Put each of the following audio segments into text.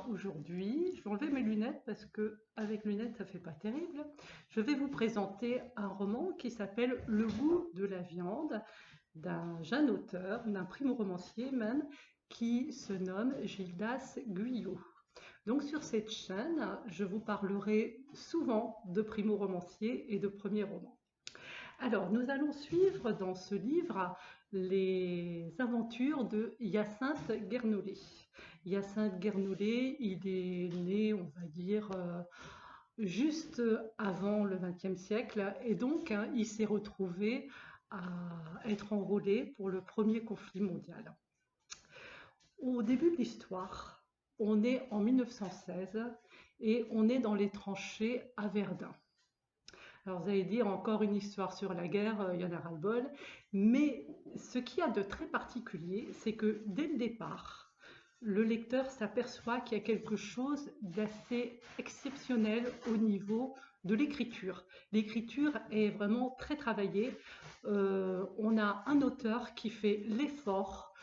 Aujourd'hui, je vais enlever mes lunettes parce que avec lunettes, ça fait pas terrible. Je vais vous présenter un roman qui s'appelle Le goût de la viande d'un jeune auteur, d'un primo-romancier même, qui se nomme Gildas Guyot. Donc sur cette chaîne, je vous parlerai souvent de primo-romanciers et de premiers romans. Alors, nous allons suivre dans ce livre les aventures de Hyacinthe Guernolé. Hyacinthe Guernolé, il est né, on va dire, juste avant le XXe siècle, et donc il s'est retrouvé à être enrôlé pour le premier conflit mondial. Au début de l'histoire, on est en 1916 et on est dans les tranchées à Verdun. Alors vous allez dire encore une histoire sur la guerre, il y en a ras-le-bol, mais ce qu'il y a de très particulier, c'est que dès le départ, le lecteur s'aperçoit qu'il y a quelque chose d'assez exceptionnel au niveau de l'écriture. L'écriture est vraiment très travaillée. On a un auteur qui fait l'effort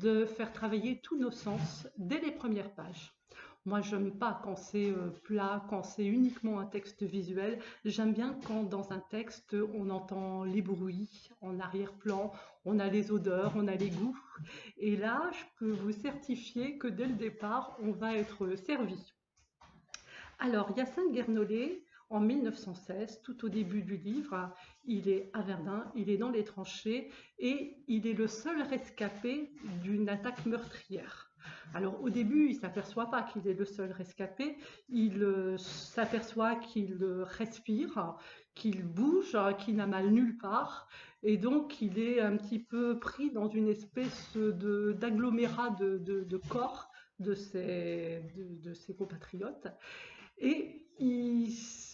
de faire travailler tous nos sens dès les premières pages. Moi, j'aime pas quand c'est plat, quand c'est uniquement un texte visuel. J'aime bien quand dans un texte, on entend les bruits en arrière-plan, on a les odeurs, on a les goûts. Et là, je peux vous certifier que dès le départ, on va être servi. Alors, Hyacinthe Guernolé, en 1916, tout au début du livre, il est à Verdun, il est dans les tranchées et il est le seul rescapé d'une attaque meurtrière. Alors au début, il ne s'aperçoit pas qu'il est le seul rescapé, il s'aperçoit qu'il respire, qu'il bouge, qu'il n'a mal nulle part, et donc il est un petit peu pris dans une espèce d'agglomérat de corps de ses compatriotes. Et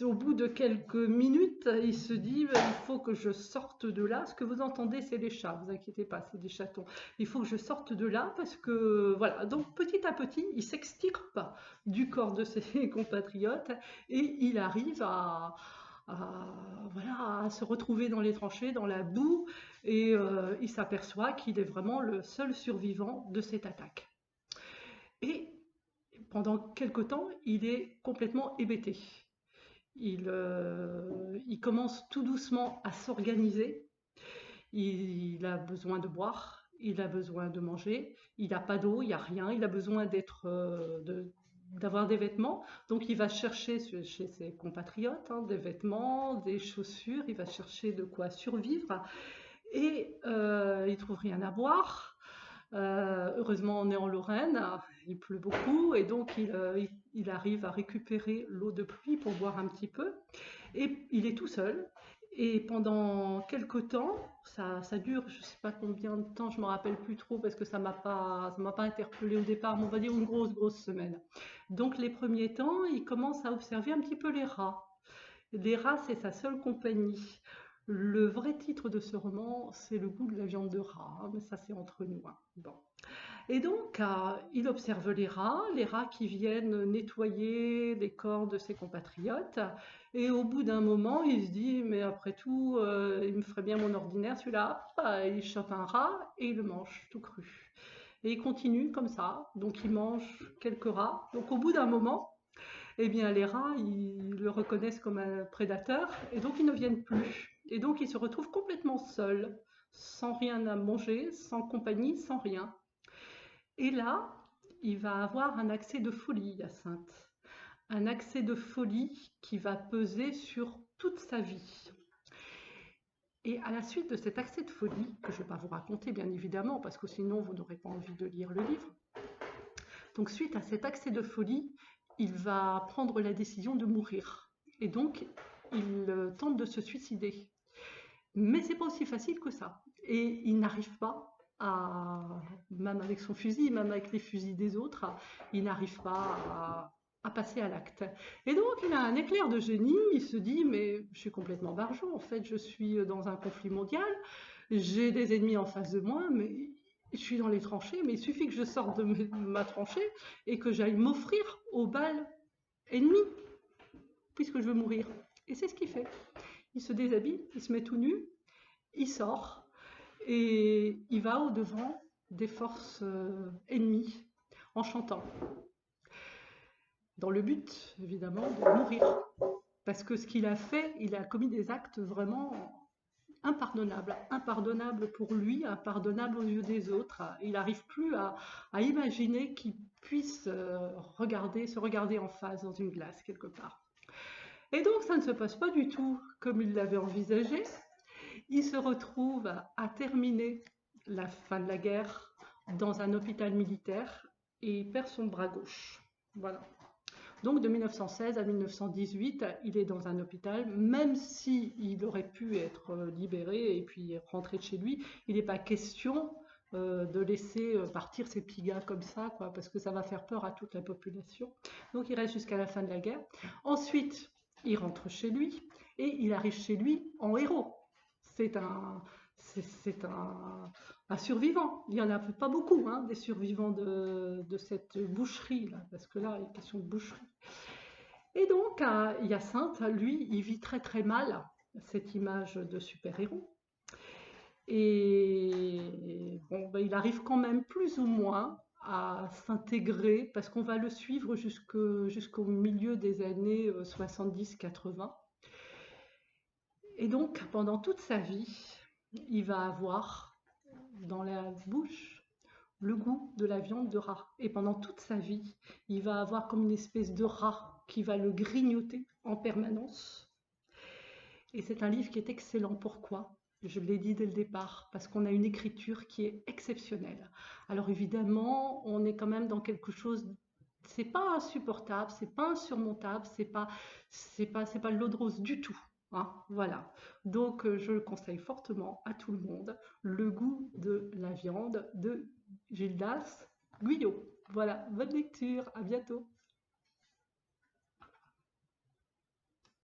au bout de quelques minutes, il se dit il faut que je sorte de là. Ce que vous entendez, c'est les chats, vous inquiétez pas, c'est des chatons. Il faut que je sorte de là parce que voilà. Donc petit à petit, il s'extirpe du corps de ses compatriotes et il arrive voilà, à se retrouver dans les tranchées, dans la boue, et il s'aperçoit qu'il est vraiment le seul survivant de cette attaque. Et pendant quelque temps, il est complètement hébété. Il commence tout doucement à s'organiser. Il a besoin de boire, il a besoin de manger, il n'a pas d'eau, il n'y a rien, il a besoin d'avoir des vêtements. Donc il va chercher chez ses compatriotes des vêtements, des chaussures, il va chercher de quoi survivre. Et il ne trouve rien à boire. Heureusement, on est en Lorraine, il pleut beaucoup et donc il arrive à récupérer l'eau de pluie pour boire un petit peu. Et il est tout seul. Et pendant quelques temps, ça dure, je ne sais pas combien de temps, je ne me rappelle plus trop parce que ça m'a pas interpellé au départ, mais on va dire une grosse semaine. Donc les premiers temps, il commence à observer un petit peu les rats. Les rats, c'est sa seule compagnie. Le vrai titre de ce roman, c'est Le goût de la viande de rat, mais ça c'est entre nous. Bon. Et donc, il observe les rats qui viennent nettoyer les corps de ses compatriotes. Et au bout d'un moment, il se dit, mais après tout, il me ferait bien mon ordinaire celui-là. Il chope un rat et il le mange tout cru. Et il continue comme ça. Donc, il mange quelques rats. Donc, au bout d'un moment, eh bien, les rats, ils le reconnaissent comme un prédateur et donc ils ne viennent plus. Et donc, il se retrouve complètement seul, sans rien à manger, sans compagnie, sans rien. Et là, il va avoir un accès de folie, Hyacinthe. Un accès de folie qui va peser sur toute sa vie. Et à la suite de cet accès de folie, que je ne vais pas vous raconter bien évidemment, parce que sinon vous n'aurez pas envie de lire le livre, donc suite à cet accès de folie, il va prendre la décision de mourir. Et donc, il tente de se suicider. Mais c'est pas aussi facile que ça. Et il n'arrive pas même avec son fusil, même avec les fusils des autres, il n'arrive pas à passer à l'acte. Et donc il a un éclair de génie, il se dit mais je suis complètement barjot, en fait je suis dans un conflit mondial, j'ai des ennemis en face de moi, mais je suis dans les tranchées, mais il suffit que je sorte de ma tranchée et que j'aille m'offrir aux balles ennemies, puisque je veux mourir. Et c'est ce qu'il fait. Il se déshabille, il se met tout nu, il sort et il va au-devant des forces ennemies en chantant. dans le but, évidemment, de mourir. Parce que ce qu'il a fait, il a commis des actes vraiment impardonnables. Impardonnables pour lui, impardonnables aux yeux des autres. Il n'arrive plus à imaginer qu'il puisse se regarder en face dans une glace quelque part. Et donc ça ne se passe pas du tout comme il l'avait envisagé. Il se retrouve à terminer la fin de la guerre dans un hôpital militaire et il perd son bras gauche. Voilà. Donc de 1916 à 1918, il est dans un hôpital, même s'il aurait pu être libéré et puis rentrer de chez lui, il n'est pas question de laisser partir ces petits gars comme ça, quoi, parce que ça va faire peur à toute la population. Donc il reste jusqu'à la fin de la guerre. Ensuite, il rentre chez lui et il arrive chez lui en héros. C'est un survivant. Il n'y en a pas beaucoup, hein, des survivants de cette boucherie, là, parce que là, il est question de boucherie. Et donc, Hyacinthe, lui, il vit très très mal cette image de super-héros. Et bon, ben, il arrive quand même plus ou moins à s'intégrer, parce qu'on va le suivre jusqu'au milieu des années 70-80. Et donc, pendant toute sa vie, il va avoir dans la bouche le goût de la viande de rat. Et pendant toute sa vie, il va avoir comme une espèce de rat qui va le grignoter en permanence. Et c'est un livre qui est excellent. Pourquoi? Je l'ai dit dès le départ, parce qu'on a une écriture qui est exceptionnelle. Alors évidemment, on est quand même dans quelque chose, c'est pas insupportable, c'est pas insurmontable, c'est pas de l'eau de rose du tout. Hein, voilà. Donc je le conseille fortement à tout le monde. Le goût de la viande de Gildas Guyot. Voilà, bonne lecture, à bientôt.